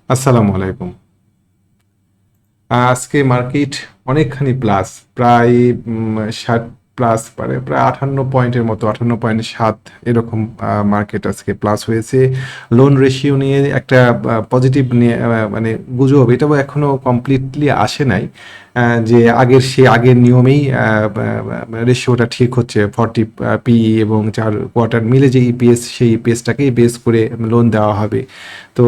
আসসালামু আলাইকুম। আজকে মার্কেট অনেকখানি প্লাস, প্রায় 60 প্লাস, প্রায় 58 পয়েন্টের মতো, 58.7 এরকম মার্কেট আজকে প্লাস হয়েছে। লোন রেশিও নিয়ে একটা পজিটিভ নিয়ে মানে গুজব, এটাও এখনো কমপ্লিটলি আসে নাই। যে আগের নিয়মেই রেশিওটা ঠিক হচ্ছে, 40 পিই এবং 4 কোয়ার্টার মিলে যে ইপিএস, সেই ইপিএসটাকেই বেস করে লোন দেওয়া হবে। তো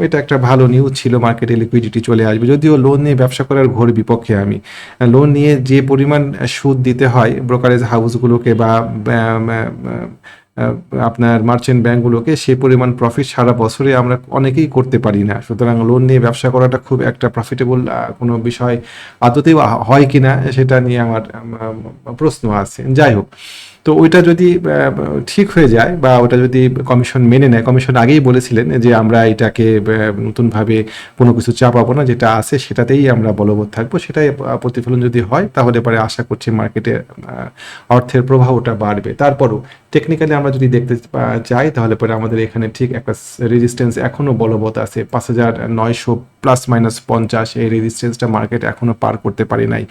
এটা একটা ভালো নিউজ ছিল, মার্কেটে লিকুইডিটি চলে আসবে। যদিও লোন নিয়ে ব্যবসা করার ঘোর বিপক্ষে আমি। লোন নিয়ে যে পরিমাণ সুদ দিতে হয় ব্রোকারেজ হাউসগুলোকে বা আপনার মার্চেন্ট ব্যাংকগুলোকে, সে পরিমাণ প্রফিট সারা বছরে আমরা অনেকেই করতে পারি না। সুতরাং লোন নিয়ে ব্যবসা করাটা খুব একটা প্রফিটেবল কোনো বিষয় আদতেও হয় কিনা সেটা নিয়ে আমার প্রশ্ন আছে। যাই হোক, তো ওইটা যদি ঠিক হয়ে যায় বা ওটা যদি কমিশন মেনে নেয়, কমিশন আগেই বলেছিলেন যে আমরা এটাকে নতুনভাবে কোনো কিছু চাপাবো না, যেটা আছে সেটাতেই আমরা বলবৎ থাকবো, সেটাই প্রতিফলন যদি হয় তাহলে পরে আশা করছি মার্কেটে অর্থের প্রবাহটা বাড়বে। তারপরও টেকনিক্যালি আমরা যদি দেখতে চাই তাহলে পরে আমাদের এখানে ঠিক একটা রেজিস্ট্যান্স এখনও বলবৎ আছে, 5,900 প্লাস মাইনাস 50। এই রেজিস্ট্যান্সটা মার্কেট এখনও পার করতে পারে নাই।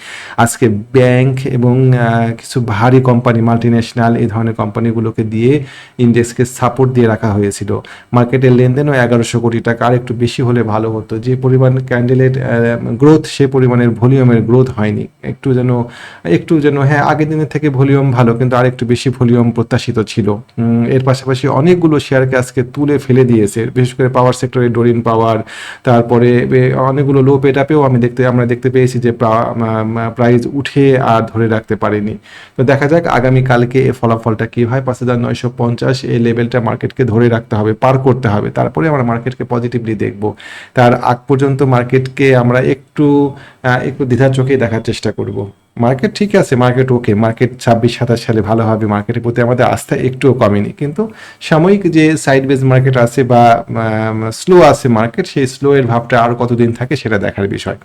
আজকে ব্যাংক এবং কিছু ভারী কোম্পানি, মাল্টিন্যাশনাল, এই ধরনের কোম্পানিগুলোকে দিয়ে ইন্ডেক্সকে সাপোর্ট দিয়ে রাখা হয়েছিল। মার্কেটের লেনদেনও 1100 কোটি টাকা, আর একটু বেশি হলে ভালো হতো। যে পরিমাণ ক্যান্ডেলের গ্রোথ, সে পরিমাণের ভলিউমের গ্রোথ হয়নি। একটু যেন হ্যাঁ, আগের দিনের থেকে ভলিউম ভালো, কিন্তু আর একটু বেশি ভলিউম প্রত্যাশিত ছিল। এর পাশাপাশি অনেকগুলো শেয়ারকে আজকে তুলে ফেলে দিয়েছে, বিশেষ করে পাওয়ার সেক্টরে ডোরিন পাওয়ার। তারপরে অনেকগুলো লো পেট আপেও আমরা দেখতে পেয়েছি যে প্রাইস উঠে আর ধরে রাখতে পারেনি। তো দেখা যাক আগামীকালকে এর ফলাফলটা কী হয়। 5,950 এই লেভেলটা মার্কেটকে ধরে রাখতে হবে, পার করতে হবে, তারপরে আমরা মার্কেটকে পজিটিভলি দেখব। তার আগ পর্যন্ত মার্কেটকে আমরা একটু দ্বিধার চোখেই দেখার চেষ্টা করব। মার্কেট ঠিক আছে, মার্কেট ওকে, মার্কেট 26-27 সালে ভালো হবে, মার্কেটের প্রতি আমাদের আস্থা একটুও কমেনি। কিন্তু সাময়িক যে সাইডওয়েজ মার্কেট আছে বা স্লো আছে মার্কেট, সেই স্লো এর ভাবটা আরও কতদিন থাকে সেটা দেখার বিষয়।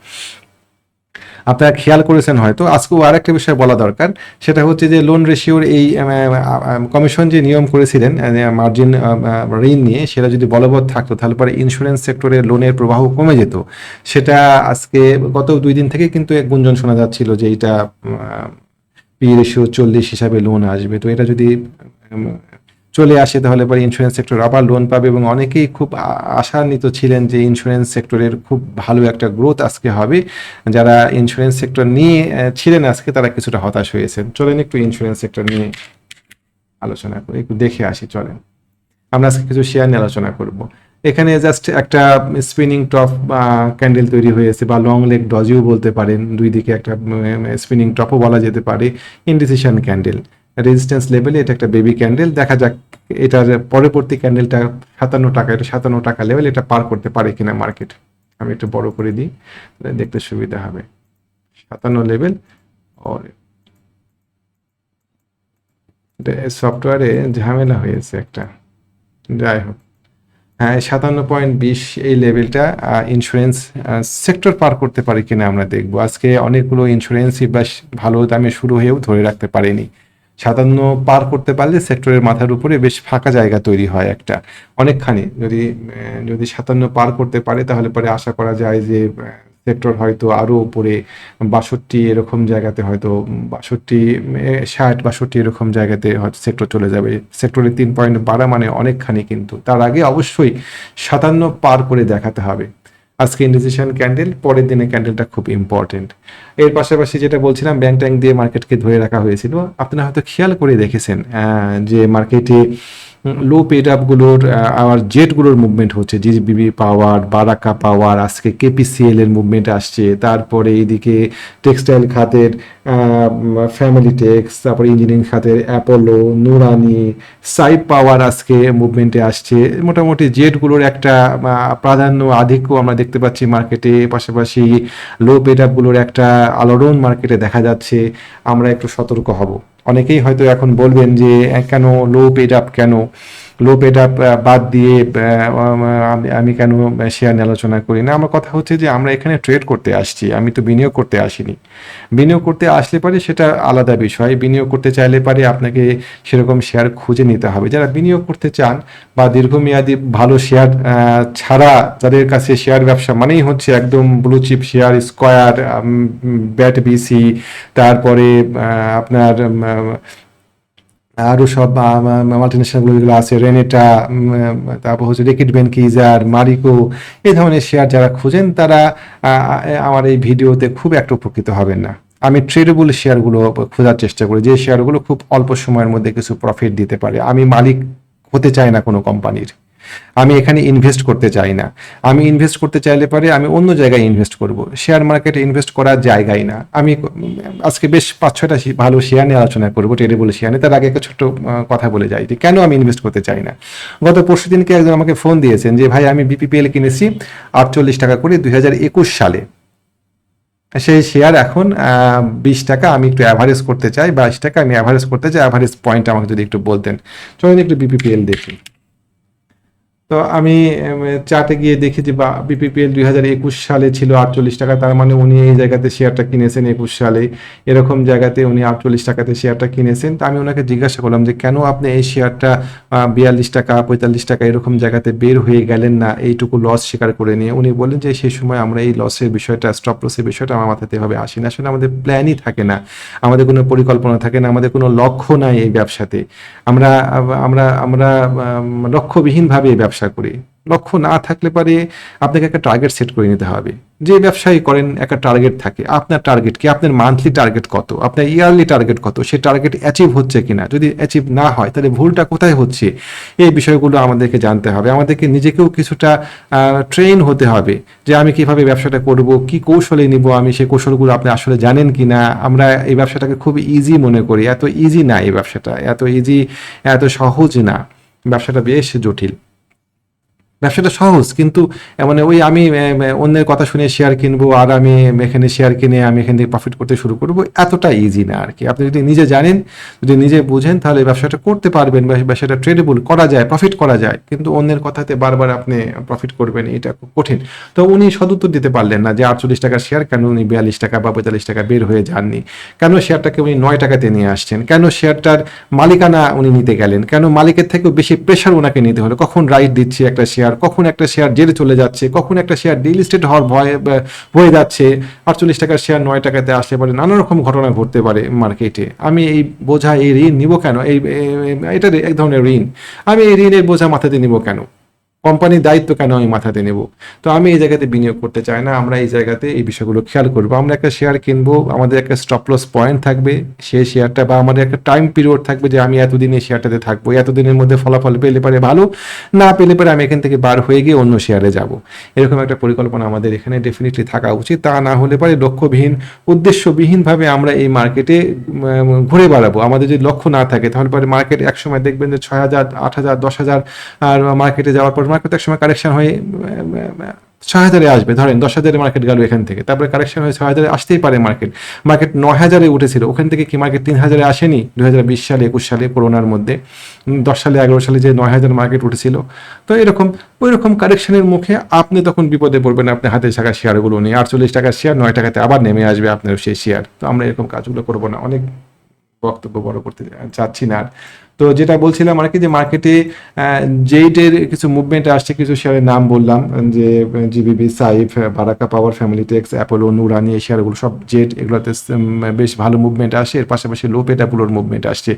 আপনারা খেয়াল করেছেন হয়তো, আজকেও আর একটা বিষয় বলা দরকার, সেটা হচ্ছে যে লোন রেশিওর এই কমিশন যে নিয়ম করেছিলেন মার্জিন ঋণ নিয়ে, সেটা যদি বলবৎ থাকতো তাহলে পরে ইন্স্যুরেন্স সেক্টরে লোনের প্রবাহ কমে যেত। সেটা আজকে গত 2 দিন থেকে কিন্তু এক গুঞ্জন শোনা যাচ্ছিল যে এটা পি রেশিও 40 হিসাবে লোন আসবে। তো এটা যদি চলে আসে তাহলে পরে ইন্স্যুরেন্স সেক্টর আবার লোন পাবে, এবং অনেকেই খুব আশান্বিত ছিলেন যে ইন্স্যুরেন্স সেক্টরের খুব ভালো একটা গ্রোথ আজকে হবে। যারা ইন্স্যুরেন্স সেক্টর নিয়ে ছিলেন আজকে, তারা কিছুটা হতাশ হয়েছেন। চলেন একটু ইন্স্যুরেন্স সেক্টর নিয়ে আলোচনা করি, একটু দেখে আসি। চলেন আমরা আজকে কিছু শেয়ার নিয়ে আলোচনা করব। এখানে জাস্ট একটা স্পিনিং টপ ক্যান্ডেল তৈরি হয়েছে, বা লং লেগ ডজিও বলতে পারেন, দুই দিকে একটা স্পিনিং টপও বলা যেতে পারে। ইনডিসিশন ক্যান্ডেল, রেজিস্ট্যান্স লেভেলে এটা একটা বেবি ক্যান্ডেল। দেখা যাক এটার পরবর্তী ক্যান্ডেলটা 57 টাকা, এটা 57 টাকা লেভেল, এটা পার করতে পারে কিনা মার্কেট। আমি একটু বড় করে দিই, দেখতে সুবিধা হবে। 57 লেভেল, এটা সফটওয়্যারে ঝামেলা হয়েছে একটা। যাই হোক, হ্যাঁ, 57.20 এই লেভেলটা ইন্স্যুরেন্স সেক্টর পার করতে পারে কিনা আমরা দেখব। আজকে অনেকগুলো ইন্স্যুরেন্সই বেশ ভালো দামে শুরু হয়েও ধরে রাখতে পারেনি। 57 পার করতে পারলে সেক্টরের মাথার উপরে বেশ ফাঁকা জায়গা তৈরি হয় একটা, অনেকখানি। যদি 57 পার করতে পারে তাহলে পরে আশা করা যায় যে সেক্টর হয়তো আরও উপরে 62 এরকম জায়গাতে, হয়তো 62, 60, 62 এরকম জায়গাতে হয়তো সেক্টর চলে যাবে। সেক্টরে 3 পয়েন্ট বাড়া মানে অনেকখানি, কিন্তু তার আগে অবশ্যই 57 পার করে দেখাতে হবে। আজকে ইন্ডিসিশন ক্যান্ডেল, পরের দিনে ক্যান্ডেলটা খুব ইম্পর্টেন্ট। এর পাশাপাশি যেটা বলছিলাম, ব্যাংক ট্যাঙ্ক দিয়ে মার্কেটকে ধরে রাখা হয়েছিল। আপনারা হয়তো খেয়াল করে দেখেছেন যে মার্কেটে লো পেড আপগুলোর আর জেটগুলোর মুভমেন্ট হচ্ছে। জিবিবি পাওয়ার, বারাকা পাওয়ার, আজকে কেপিসিএল এর মুভমেন্ট আসছে। তারপরে এইদিকে টেক্সটাইল খাতের ফ্যামিলি টেক্স, তারপরে ইঞ্জিনিয়ারিং খাতের অ্যাপোলো, নুরানি, সাইড পাওয়ার আজকে মুভমেন্টে আসছে। মোটামুটি জেটগুলোর একটা প্রাধান্য, আধিক্য আমরা দেখতে পাচ্ছি মার্কেটে। পাশাপাশি লো পেড আপগুলোর একটা আলোড়ন মার্কেটে দেখা যাচ্ছে। আমরা একটু সতর্ক হব। অনেকেই হয়তো এখন বলবেন যে কেন লো পেড আপ, কেন লো পেড আপ বাদ দিয়ে আমি কেন শেয়ার নিয়ে আলোচনা করি না? আমার কথা হচ্ছে যে আমরা এখানে ট্রেড করতে আসছি, আমি তো বিনিয়োগ করতে আসিনি। বিনিয়োগ করতে আসলে পারে সেটা আলাদা বিষয়, বিনিয়োগ করতে চাইলে পারে আপনাকে সেরকম শেয়ার খুঁজে নিতে হবে। যারা বিনিয়োগ করতে চান বা দীর্ঘমেয়াদী ভালো শেয়ার ছাড়া, যাদের কাছে শেয়ার ব্যবসা মানেই হচ্ছে একদম blue chip share, Square, BAT BC, তারপরে আপনার আরও সব মাল্টিনেশনালগুলো যেগুলো আছে, রেনেটা, তারপর হচ্ছে রেকিট বেনকিজার, মারিকো, এই ধরনের শেয়ার যারা খুঁজেন তারা আমার এই ভিডিওতে খুব একটা উপকৃত হবেন না। আমি ট্রেডেবল শেয়ারগুলো খোঁজার চেষ্টা করি, যে শেয়ারগুলো খুব অল্প সময়ের মধ্যে কিছু প্রফিট দিতে পারে। আমি মালিক হতে চাই না কোনো কোম্পানির, আমি এখানে ইনভেস্ট করতে চাই না। আমি ইনভেস্ট করতে চাইলে পারে আমি অন্য জায়গায় ইনভেস্ট করব, শেয়ার মার্কেটে ইনভেস্ট করার জায়গাই না। আমি আজকে বেশ 5-6টা ভালো শেয়ার নিয়ে আলোচনা করবো, ট্রেডেবল শেয়ার নিয়ে। তার আগে একটা ছোট্ট কথা বলে যাই যে কেন আমি ইনভেস্ট করতে চাই না। গত পরশু দিনকে একজন আমাকে ফোন দিয়েছেন যে ভাই আমি বিপিপিএল কিনেছি 48 টাকা করে 2021 সালে, সেই শেয়ার এখন 20 টাকা, আমি একটু অ্যাভারেজ করতে চাই, 22 টাকা আমি অ্যাভারেজ করতে চাই, অ্যাভারেজ পয়েন্ট আমাকে যদি একটু বলতেন। চলুন একটু বিপিপিএল দেখি। তো আমি চার্টে গিয়ে দেখি যে বিপিপিএল 2021 সালে ছিল 48 টাকা, তার মানে উনি এই জায়গাতে শেয়ারটা কিনেছেন 21 সালে, এরকম জায়গাতে উনি 48 টাকাতে শেয়ারটা কিনেছেন। তো আমি ওনাকে জিজ্ঞাসা করলাম যে কেন আপনি এই শেয়ারটা 42 টাকা 45 টাকা এরকম জায়গাতে বের হয়ে গেলেন না এইটুকু লস স্বীকার করে নিয়ে? উনি বললেন যে সেই সময় আমরা এই লসের বিষয়টা, স্টপ লসের বিষয়টা আমার মাথাতে এভাবে আসে না, আসলে আমাদের প্ল্যানই থাকে না, আমাদের কোনো পরিকল্পনা থাকে না, আমাদের কোনো লক্ষ্য নাই এই ব্যবসাতে। আমরা আমরা আমরা লক্ষ্যবিহীনভাবে এই ব্যবসা করি। লক্ষ্য না থাকলে পারে আপনাকে একটা টার্গেট সেট করে নিতে হবে। যে ব্যবসায়ী করেন একটা টার্গেট থাকে, আপনার টার্গেট কি, আপনার মান্থলি টার্গেট কত, আপনার ইয়ারলি টার্গেট কত, সেই টার্গেট অ্যাচিভ হচ্ছে কিনা, যদি অ্যাচিভ না হয় তাহলে ভুলটা কোথায় হচ্ছে, এই বিষয়গুলো আমাদেরকে জানতে হবে। আমাদেরকে নিজেকেও কিছুটা ট্রেন হতে হবে যে আমি কিভাবে ব্যবসাটা করব, কি কৌশলে নিব, আমি সেই কৌশলগুলো আপনি আসলে জানেন কি না। আমরা এই ব্যবসাটাকে খুব ইজি মনে করি, এত ইজি না এই ব্যবসাটা, এত ইজি, এত সহজ না, ব্যবসাটা বেশ জটিল। ব্যবসাটা সহজ কিন্তু মানে ওই আমি অন্যের কথা শুনে শেয়ার কিনবো আর আমি এখানে শেয়ার কিনে আমি এখান থেকে প্রফিট করতে শুরু করবো, এতটা ইজি না আর কি। আপনি যদি নিজে জানেন, যদি নিজে বুঝেন, তাহলে ব্যবসাটা করতে পারবেন, বা ব্যবসাটা ট্রেডেবল করা যায়, প্রফিট করা যায়। কিন্তু অন্যের কথাতে বারবার আপনি প্রফিট করবেন, এটা খুব কঠিন। তো উনি সদুত্তর দিতে পারলেন না যে 48 টাকার শেয়ার কেন উনি 42 টাকা বা 45 টাকা বের হয়ে যাননি, কেন শেয়ারটাকে উনি 9 টাকাতে নিয়ে আসছেন, কেন শেয়ারটার মালিকানা উনি নিতে গেলেন, কেন মালিকের থেকেও বেশি প্রেশার ওনাকে নিতে হলো, কখন রাইট দিচ্ছে একটা শেয়ার, কখন একটা শেয়ার জেলে চলে যাচ্ছে, কখন একটা শেয়ার ডিলিস্টেড হওয়ার ভয় হয়ে যাচ্ছে। 48 টাকার শেয়ার 9 টাকাতে আসতে পারে, নানা রকম ঘটনা ঘটতে পারে মার্কেটে। আমি এই বোঝা, এই ঋণ নিব কেন? এটা এক ধরনের ঋণ, আমি এই ঋণের বোঝা মাথাতে নিব কেন? কোম্পানির দায়িত্ব কেন আমি মাথাতে নেব? তো আমি এই জায়গাতে বিনিয়োগ করতে চাই না। আমরা এই জায়গাতে এই বিষয়গুলো খেয়াল করবো। আমরা একটা শেয়ার কিনবো, আমাদের একটা স্টপ লস পয়েন্ট থাকবে, সেই শেয়ারটা বা আমাদের একটা টাইম পিরিয়ড থাকবে যে আমি এতদিন এই শেয়ারটাতে থাকবো, এতদিনের মধ্যে ফলাফল পেলে পারে ভালো, না পেলে পারে আমি এখান থেকে বার হয়ে গিয়ে অন্য শেয়ারে যাব। এরকম একটা পরিকল্পনা আমাদের এখানে ডেফিনেটলি থাকা উচিত। তা না হলে পারে লক্ষ্যবিহীন, উদ্দেশ্যবিহীনভাবে আমরা এই মার্কেটে ঘুরে বেড়াবো। আমাদের যদি লক্ষ্য না থাকে তাহলে পরে মার্কেট একসময় দেখবেন যে 6,000, 8,000, 10,000 আর মার্কেটে যাওয়ার পর মার্কেট একসময় কারেকশন হয়ে 6,000-এ আসবে। ধরেন 10,000-এ মার্কেট গেল এখান থেকে, তারপরে কারেকশন হয়ে 6,000-এ আসতেই পারে মার্কেট 9,000-এ উঠেছিল, ওখান থেকে কি মার্কেট 3,000-এ আসেনি 2020 সালে, 21 সালে করোনার মধ্যে? 10 সালে 11 সালে যে 9,000 মার্কেট উঠেছিল। তো এরকম ওই রকম কারেকশনের মুখে আপনি তখন বিপদে পড়বেন, আপনি হাতে থাকা শেয়ারগুলো নিয়ে 48 টাকার শেয়ার 9 টাকাতে আবার নেমে আসবে আপনার সেই শেয়ার। তো আমরা এরকম কাজগুলো করবো না, অনেক বক্তব্য বড় করতে চাচ্ছি না আর। তো যেটা বলছিলাম আর কি, যে মার্কেটে জেইটের কিছু মুভমেন্ট আসছে, কিছু শেয়ারের নাম বললাম, যে জিবিবি, সাইফ, বারাকা পাওয়ার, ফ্যামিলিটেক্স, অ্যাপোলো, নুরানি, এই শেয়ারগুলো সব জেট, এগুলোতে বেশ ভালো মুভমেন্ট আসে। এর পাশাপাশি লো পেড আপগুলোর মুভমেন্ট আসছে।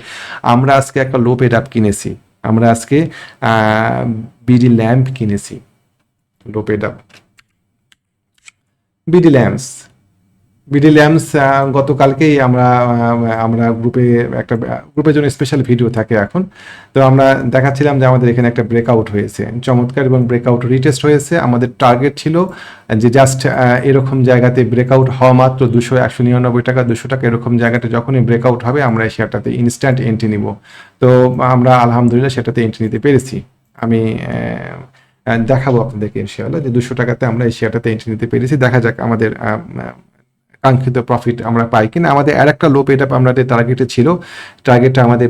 আমরা আজকে একটা লো পেড আপ কিনেছি, আমরা আজকে বিডি ল্যাম্প কিনেছি, লো পেড আপ বিডি ল্যাম্পস। বিডি ল্যাম্পস গতকালকেই আমরা গ্রুপের জন্য স্পেশাল ভিডিও থাকে এখন। তো আমরা দেখাচ্ছিলাম যে আমাদের এখানে একটা ব্রেকআউট হয়েছে চমৎকার, এবং ব্রেকআউট রিটেস্ট হয়েছে। আমাদের টার্গেট ছিল যে জাস্ট এরকম জায়গাতে ব্রেকআউট হওয়া মাত্র 199 টাকা, 200 টাকা এরকম জায়গাতে যখনই ব্রেকআউট হবে আমরা এই শেয়ারটাতে ইনস্ট্যান্ট এন্ট্রি নিব। তো আমরা আলহামদুলিল্লাহ সেটাতে এন্ট্রি নিতে পেরেছি। আমি দেখাবো আপনাদেরকে ইনশাআল্লাহ যে 200 টাকাতে আমরা এই শেয়ারটাতে এন্ট্রি নিতে পেরেছি। দেখা যাক আমাদের কাঙ্ক্ষিত প্রফিট আমরা পাই কিনা। আমাদের আর একটা লো পেড আপ আমাদের টার্গেটে ছিল, টার্গেটটা আমাদের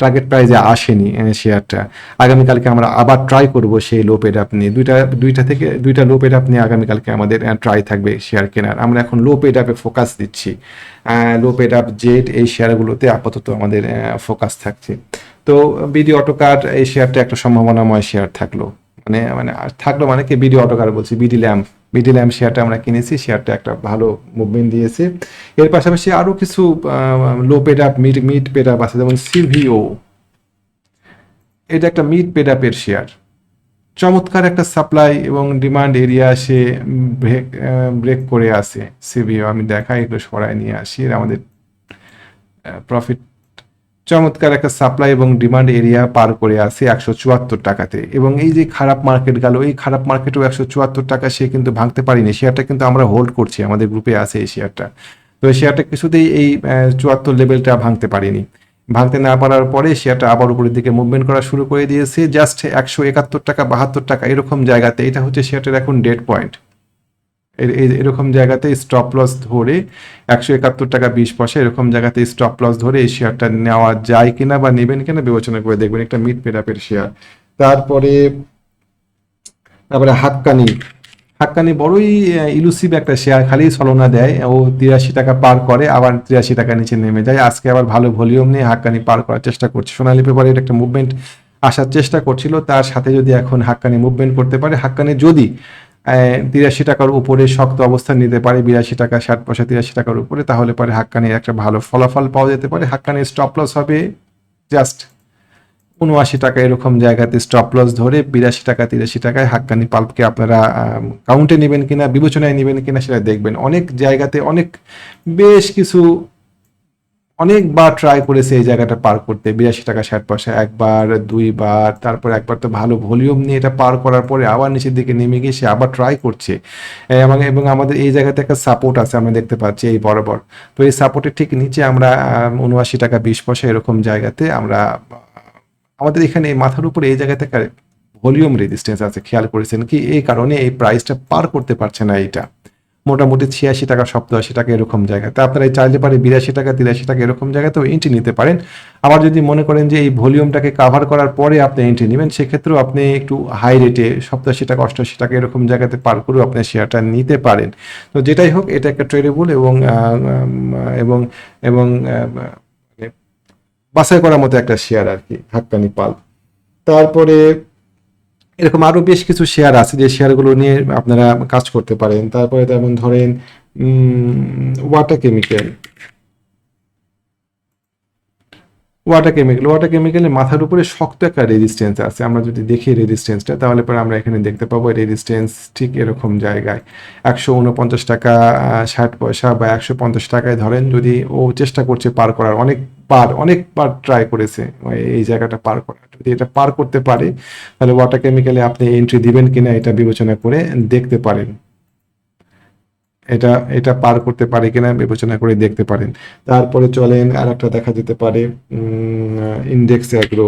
টার্গেট প্রাইজে আসেনি শেয়ারটা। আগামীকালকে আমরা আবার ট্রাই করব সেই লো পেড আপ নিয়ে, দুইটা লো পেড আপ নিয়ে আগামীকালকে আমাদের ট্রাই থাকবে শেয়ার কেনার। আমরা এখন লো পেড আপে ফোকাস দিচ্ছি, লো পেড আপ জেড এই শেয়ারগুলোতে আপাতত আমাদের ফোকাস থাকছে। তো বিডি অটোকার এই শেয়ারটা একটা সম্ভাবনাময় শেয়ার থাকলো, মানে কি বিডি অটোকার বলছি, বিডি ল্যাম্প শেয়ারটা আমরা কিনেছি, শেয়ারটা একটা ভালো মুভমেন্ট দিয়েছে। এর পাশাপাশি আরো কিছু low paid up mid paid up আছে, যেমন সিভিও, এটা একটা মিড পেড আপের শেয়ার, চমৎকার একটা সাপ্লাই এবং ডিমান্ড এরিয়া সে ব্রেক করে আসে। সিভিও আমি দেখাই, একটু সরায় নিয়ে আসি, আমাদের প্রফিট চমৎকার একটা সাপ্লাই এবং ডিমান্ড এরিয়া পার করে আসে 174 টাকাতে। এবং এই যে খারাপ মার্কেট গেল, এই খারাপ মার্কেটেও 174 টাকা সে কিন্তু ভাঙতে পারিনি, শেয়ারটা কিন্তু আমরা হোল্ড করছি, আমাদের গ্রুপে আছে এই শেয়ারটা। তো এই শেয়ারটা কিছুতেই এই 74 লেভেলটা ভাঙতে পারিনি, ভাঙতে না পারার পরে শেয়ারটা আবার উপরের দিকে মুভমেন্ট করা শুরু করে দিয়েছে, জাস্ট 171 টাকা 72 টাকা এরকম জায়গাতে। এটা হচ্ছে শেয়ারটার এখন ডেড পয়েন্ট। এরকম জায়গাতে স্টপ লস ধরে 171 টাকা 20 পয়সা এরকম জায়গাতে স্টপ লস ধরে এই শেয়ারটা নেওয়া যায় কিনা বা নেবেন কিনা বিবেচনা করে দেখবেন, একটা মিড পেড আপের শেয়ার। তারপরে হাক্কানি বড়ই ইলুসিভ একটা শেয়ার, খালি ছলনা দেয়, ও 83 টাকা পার করে আবার 83 টাকা নিচে নেমে যায়। আজকে আবার ভালো ভলিউম নিয়ে হাক্কানি পার করার চেষ্টা করছে, সোনালী পেপারের একটা মুভমেন্ট আসার চেষ্টা করছিল, তার সাথে যদি এখন হাক্কানি মুভমেন্ট করতে পারে, হাক্কানি যদি 83 টাকার উপরে শক্ত অবস্থান নিতে পারে, 82 টাকা 60 পয়সা 83 টাকার উপরে, তাহলে পরে হাক্কানির একটা ভালো ফলাফল পাওয়া যেতে পারে। হাক্কানির স্টপ লস হবে জাস্ট 79 টাকা এরকম জায়গাতে স্টপ লস ধরে 82 টাকা 83 টাকায় হাক্কানি পাল্পকে আপনারা কাউন্টে নেবেন কিনা, বিবেচনায় নেবেন কিনা সেটা দেখবেন। অনেক জায়গাতে বেশ কিছু অনেকবার ট্রাই করেছে এই জায়গাটা পার করতে, 82 টাকা 60 পয়সা, একবার দুইবার, তারপর একবার তো ভালো ভলিউম নিয়ে এটা পার করার পরে আবার নিচের দিকে নেমে গিয়ে সে আবার ট্রাই করছে। এবং আমাদের এই জায়গাতে একটা সাপোর্ট আছে, আমরা দেখতে পাচ্ছি এই বরাবর। তো এই সাপোর্টের ঠিক নিচে আমরা 79 টাকা 20 পয়সা এরকম জায়গাতে আমরা, আমাদের এখানে মাথার উপরে এই জায়গাতে ভলিউম রেজিস্ট্যান্স আছে, খেয়াল করেছেন কি? এই কারণে এই প্রাইসটা পার করতে পারছে না, এটা মোটামুটি 86 টাকা 87 টাকা এরকম জায়গাতে। আপনারা চাইলে পারে 82 টাকা 83 টাকা এরকম জায়গাতেও এন্ট্রি নিতে পারেন। আবার যদি মনে করেন যে এই ভলিউমটাকে কাভার করার পরে আপনি এন্ট্রি নেবেন, সেক্ষেত্রেও আপনি একটু হাই রেটে 87 টাকা 88 টাকা এরকম জায়গাতে পার করেও আপনি শেয়ারটা নিতে পারেন। তো যেটাই হোক, এটা একটা ট্রেডেবল এবং এবং এবং মানে বাছাই করার মতো একটা শেয়ার আর কি, হাক্কানি পাল্প। তারপরে এরকম আরো বেশ কিছু শেয়ার আছে যে শেয়ারগুলো নিয়ে আপনারা কাজ করতে পারেন। তারপরে যেমন ধরেন ওয়াটার কেমিক্যালের মাথার উপরে শক্ত একটা রেজিস্ট্যান্স আছে। আমরা যদি দেখি রেজিস্ট্যান্সটা, তাহলে পরে আমরা এখানে দেখতে পাবো রেজিস্ট্যান্স ঠিক এরকম জায়গায় 149 টাকা 60 পয়সা বা 150 টাকায় ধরেন, যদি ও চেষ্টা করছে পার করার, অনেকবার ট্রাই করেছে এই জায়গাটা পার করার, যদি এটা পার করতে পারে তাহলে ওয়াটার কেমিক্যালে আপনি এন্ট্রি দিবেন কিনা এটা বিবেচনা করে দেখতে পারেন, এটা পার করতে পারে কিনা বিবেচনা করে দেখতে পারেন। তারপরে চলেন আর একটা দেখা যেতে পারে ইন্ডেক্স অ্যাগ্রো,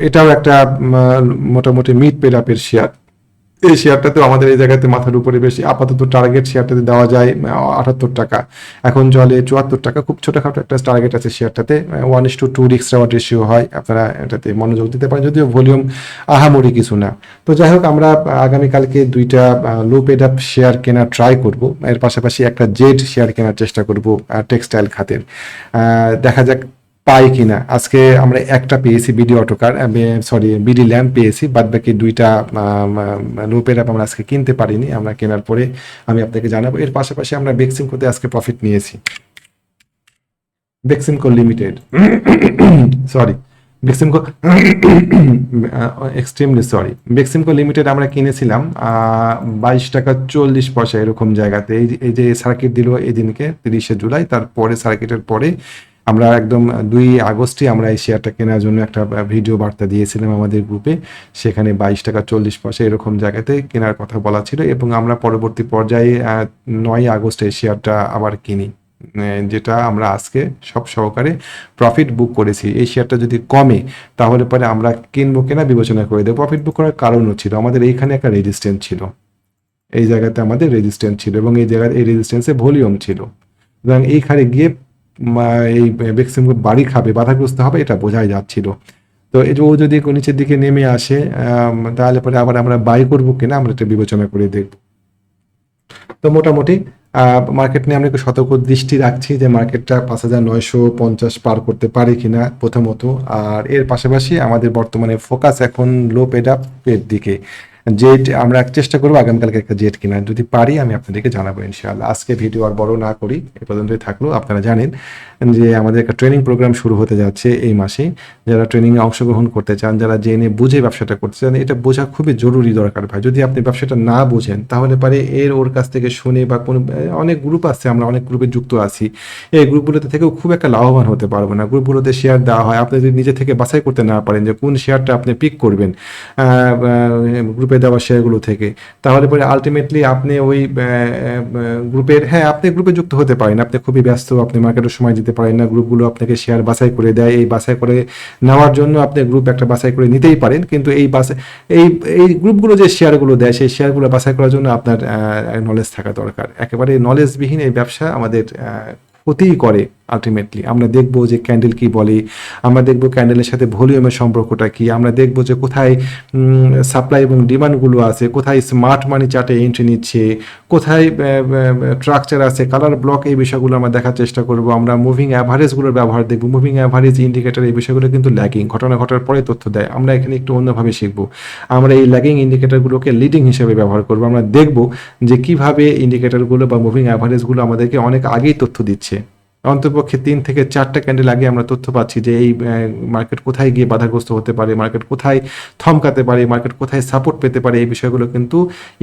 এটাও একটা মোটামুটি মিড পেড আপের শেয়ার। এই শেয়ারটাতেও আমাদের এই জায়গাতে মাথার উপরে বেশি, আপাতত টার্গেট শেয়ারটাতে দেওয়া যায় 78 টাকা, এখন চলে 74 টাকা। খুব ছোটখাটো একটা টার্গেট আছে শেয়ারটাতে, 1:2 রিস্ক রিওয়ার্ড রেশিও হয়, আপনারা এটাতে মনোযোগ দিতে পারেন, যদিও ভলিউম আহামরি কিছু না। তো যাই হোক, আমরা আগামীকালকে দুইটা লো পেড আপ শেয়ার কেনার ট্রাই করব, এর পাশাপাশি একটা জেড শেয়ার কেনার চেষ্টা করব টেক্সটাইল খাতের, দেখা যাক পাই কিনা। আজকে আমরা একটা পেয়েছি বিডি ল্যাম্প পেয়েছি, বাদ বাকি দুইটা লো পেড আপ আমরা আজকে কিনতে পারিনি, আমরা কেনার পরে আমি আপনাকে জানাবো। এর পাশাপাশি আমরা বেক্সিমকোতে আজকে প্রফিট নিয়েছি, বেক্সিমকো লিমিটেড বেক্সিমকো লিমিটেড আমরা কিনেছিলাম 22 টাকা 40 পয়সা এরকম জায়গাতে। এই যে সার্কিট দিল এই দিনকে 30শে জুলাই, তারপরে সার্কিটের পরে আমরা একদম 2 আগস্টে আমরা এই শেয়ারটা কেনার জন্য একটা ভিডিও বার্তা দিয়েছিলাম আমাদের গ্রুপে, সেখানে 22 টাকা 40 পয়সা এরকম জায়গাতে কেনার কথা বলা ছিল, এবং আমরা পরবর্তী পর্যায়ে 9 আগস্ট এই শেয়ারটা আবার কিনি, যেটা আমরা আজকে সব সহকারে প্রফিট বুক করেছি। এই শেয়ারটা যদি কমে তাহলে পরে আমরা কিনবো কিনা বিবেচনা করে দেবো। প্রফিট বুক করার কারণও ছিল আমাদের এইখানে একটা রেজিস্ট্যান্স ছিল, এই জায়গাতে আমাদের রেজিস্ট্যান্স ছিল এবং এই জায়গায় এই রেজিস্ট্যান্সে ভলিউম ছিল, সুতরাং এইখানে গিয়ে এই বেক্সিম গ্রুপ বাড়ি খাবে, বাধাগ্রস্ত হবে, এটা বোঝাই যাচ্ছিল। তো এই যে ও যদি নিচের দিকে নেমে আসে তাহলে পরে আবার আমরা বাই করবো কিনা আমরা এটা বিবেচনা করে দেখব। তো মোটামুটি মার্কেট নিয়ে আমরা একটু সতর্ক দৃষ্টি রাখছি যে মার্কেটটা 5,950 পার করতে পারে কিনা প্রথমত, আর এর পাশাপাশি আমাদের বর্তমানে ফোকাস এখন লো পেড আপ এর দিকে। জেড আমরা চেষ্টা করবো আগামীকালকে একটা জেড কিনা, যদি পারি আমি আপনাদেরকে জানাবো ইনশাআল্লাহ। আজকে ভিডিও আর বড় না করি, এ পর্যন্তই থাকলো। আপনারা জানেন যে আমাদের একটা ট্রেনিং প্রোগ্রাম শুরু হতে যাচ্ছে এই মাসে। যারা ট্রেনিংয়ে অংশগ্রহণ করতে চান, যারা জেনে বুঝে ব্যবসাটা করতে চান, এটা বোঝা খুবই জরুরি দরকার ভাই। যদি আপনি ব্যবসাটা না বুঝেন তাহলে পারে ওর কাছ থেকে শুনে বা কোনো অনেক গ্রুপ আছে, আমরা অনেক গ্রুপে যুক্ত আছি, এই গ্রুপগুলোতে থেকেও খুব একটা লাভবান হতে পারবো না। গ্রুপগুলোতে শেয়ার দেওয়া হয়, আপনি যদি নিজে থেকে বাছাই করতে না পারেন যে কোন শেয়ারটা আপনি পিক করবেন গ্রুপে দেওয়া শেয়ারগুলো থেকে, তাহলে পরে আলটিমেটলি আপনি ওই গ্রুপের, হ্যাঁ আপনি গ্রুপে যুক্ত হতে পারেন, আপনি খুবই ব্যস্ত, আপনি মার্কেটের সময় দিতে পারেন না, গ্রুপগুলো আপনাকে শেয়ার বাছাই করে দেয়, এই বাছাই করে নেওয়ার জন্য আপনি গ্রুপ একটা বাছাই করে নিতেই পারেন, কিন্তু এই এই গ্রুপগুলো যে শেয়ারগুলো দেয় সেই শেয়ারগুলো বাছাই করার জন্য আপনার নলেজ থাকা দরকার। একেবারে নলেজবিহীন এই ব্যবসা আমাদের ক্ষতিই করে। আলটিমেটলি আমরা দেখবো যে ক্যান্ডেল কি বলে, আমরা দেখবো ক্যান্ডেলের সাথে ভলিউমের সম্পর্কটা কি, আমরা দেখবো যে কোথায় সাপ্লাই এবং ডিমান্ডগুলো আছে, কোথায় স্মার্ট মানি চার্টে এন্ট্রি নিচ্ছে, কোথায় স্ট্রাকচার আছে, কালার ব্লক, এই বিষয়গুলো আমরা দেখার চেষ্টা করব। আমরা মুভিং অ্যাভারেজগুলোর ব্যবহার দেখবো, মুভিং অ্যাভারেজ ইন্ডিকেটর, এই বিষয়গুলো কিন্তু ল্যাগিং, ঘটনা ঘটার পরে তথ্য দেয়। আমরা এখানে একটু অন্যভাবে শিখবো, আমরা এই ল্যাগিং ইন্ডিকেটরগুলোকে লিডিং হিসেবে ব্যবহার করবো। আমরা দেখবো যে কিভাবে ইন্ডিকেটরগুলো বা মুভিং অ্যাভারেজগুলো আমাদেরকে অনেক আগেই তথ্য দিচ্ছে। অন্তপক্ষে 3 থেকে 4টা ক্যান্ডেল আগে আমরা তথ্য পাচ্ছি যে এই মার্কেট কোথায় গিয়ে বাধাগ্রস্ত হতে পারে, মার্কেট কোথায় থমকাতে পারে, মার্কেট কোথায় সাপোর্ট পেতে পারে, এই বিষয়গুলো কিন্তু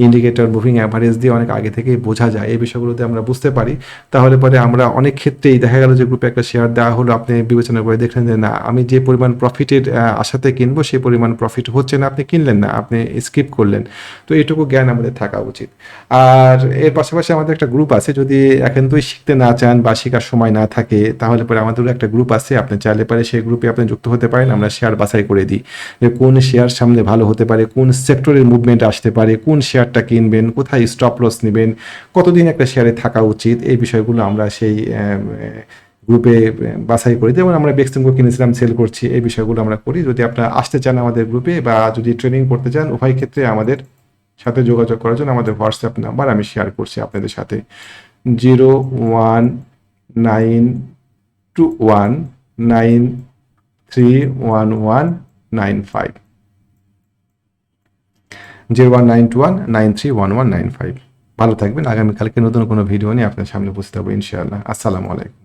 ইন্ডিকেটর মুভিং অ্যাভারেজ দিয়ে অনেক আগে থেকেই বোঝা যায়। এই বিষয়গুলোতে আমরা বুঝতে পারি, তাহলে পরে আমরা অনেক ক্ষেত্রেই দেখা গেল যে গ্রুপে একটা শেয়ার দেওয়া হলো, আপনি বিবেচনা করে দেখলেন যে না আমি যে পরিমাণ প্রফিটের আশাতে কিনবো সেই পরিমাণ প্রফিট হচ্ছে না, আপনি কিনলেন না, আপনি স্কিপ করলেন। তো এইটুকু জ্ঞান আমাদের থাকা উচিত। আর এর পাশাপাশি আমাদের একটা গ্রুপ আছে, যদি একান্তই শিখতে না চান বা শেখার সময় না থাকে তাহলে পরে আমাদেরও একটা গ্রুপ আছে, আপনি চাইলে পারে সেই গ্রুপে আপনি যুক্ত হতে পারেন। আমরা শেয়ার বাছাই করে দিই যে কোন শেয়ার সামনে ভালো হতে পারে, কোন সেক্টরের মুভমেন্ট আসতে পারে, কোন শেয়ারটা কিনবেন, কোথায় স্টপ লস নেবেন, কতদিন একটা শেয়ারে থাকা উচিত, এই বিষয়গুলো আমরা সেই গ্রুপে বাছাই করি। যেমন আমরা বেক্সিমকো কিনেছিলাম, সেল করছি, এই বিষয়গুলো আমরা করি। যদি আপনারা আসতে চান আমাদের গ্রুপে বা যদি ট্রেনিং করতে চান, উভয় ক্ষেত্রে আমাদের সাথে যোগাযোগ করার জন্য আমাদের হোয়াটসঅ্যাপ নাম্বার আমি শেয়ার করছি আপনাদের সাথে, 019219311195, 019219311195। ভালো থাকবেন। আগামীকালকে নতুন কোনো ভিডিও নিয়ে আপনার সামনে উপস্থিত হবো ইনশাআল্লাহ। আসসালামু আলাইকুম।